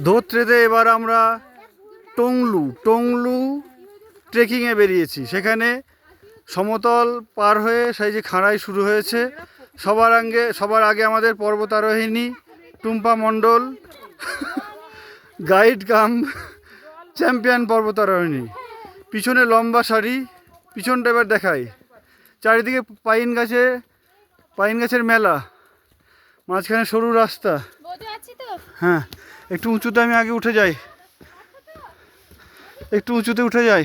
ধোত্রেতে এবার আমরা টংলু ট্রেকিংয়ে বেরিয়েছি। সেখানে সমতল পার হয়ে সেই যে খাঁড়াই শুরু হয়েছে। সবার আগে আমাদের পর্বতারোহিণী টুম্পা মণ্ডল, গাইড কাম চ্যাম্পিয়ন পর্বতারোহিণী। পিছনে লম্বা সারি, পিছনটা এবার দেখাই। চারিদিকে পাইন গাছের মেলা, মাঝখানে সরু রাস্তা। হ্যাঁ, একটু উঁচুতে আমি আগে উঠে যাই, একটু উঁচুতে উঠে যাই।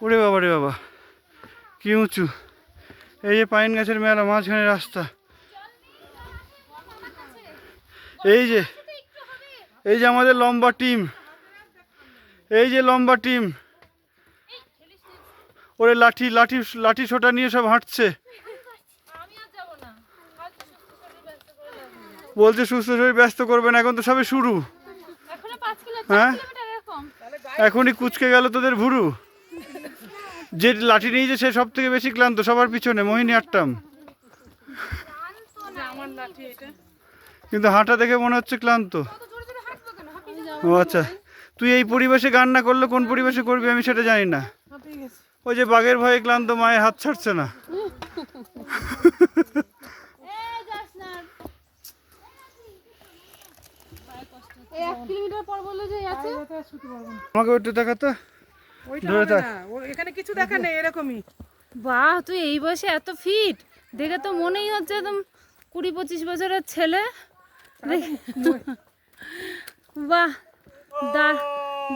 ওরে বাবা রে বাবা, কি উঁচু! এই যে পাইন গাছের মেলা, মাঝখানে রাস্তা। এই যে আমাদের লম্বা টিম, এই যে লম্বা টিম। ওরে লাঠি ছোটা নিয়ে সব হাঁটছে। বলছে সুস্থ শরীর ব্যস্ত করবেন, এখন তো সবে শুরু। হ্যাঁ, এখনই কুচকে গেল তোদের ভুরু। যে লাঠি নিয়েছে সে সব থেকে বেশি ক্লান্ত সবার পিছনে, মোহিনী আট্টাম। কিন্তু হাঁটা দেখে মনে হচ্ছে ক্লান্ত। ও আচ্ছা, তুই এই পরিবেশে গান না করলে কোন পরিবেশে করবি আমি সেটা জানি না। ওই যে বাঘের ভয়ে ক্লান্ত মায়ে হাত ছাড়ছে না। আমাকে একটু দেখাতো, এখানে কিছু দেখা নেই এরকমই। বাহ, তুই এই বয়সে এত ফিট দেখে তো মনেই হচ্ছে একদম 20-25 বছরের ছেলে। বাহ,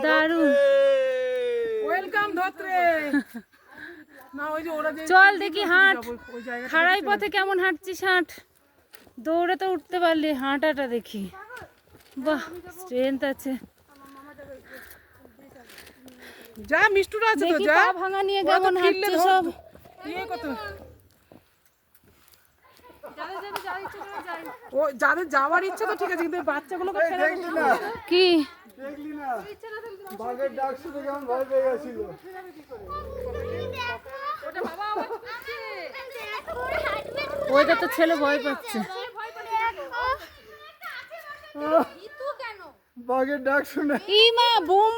দারুণ। ওয়েলকাম ধোত্রে। না ওই যে ওরা যে চল দেখি হাঁট, খাড়াই পথে কেমন হাঁটছিস, হাঁট। দৌড়ে তো উঠতে পারলি, হাঁটাটা দেখি। বাহ, স্ট্রেংথ আছে। যা মিষ্টুরা আছে তো, দেখি যা পা ভাঙা নিয়ে কেমন হাঁটছে সব। ইয়ে কত ও যাদের যাওয়ার ইচ্ছা তো ঠিক আছে, কিন্তু বাচ্চাগুলোকে ফেলে কি দেখলি না বাঘের ডাক শুনে কেমন ভয় পেয়ে গেছিল। ওইটা তো ছেলে ভয় পাচ্ছে। বাঘের ডাক শুনে ই মা, বুম।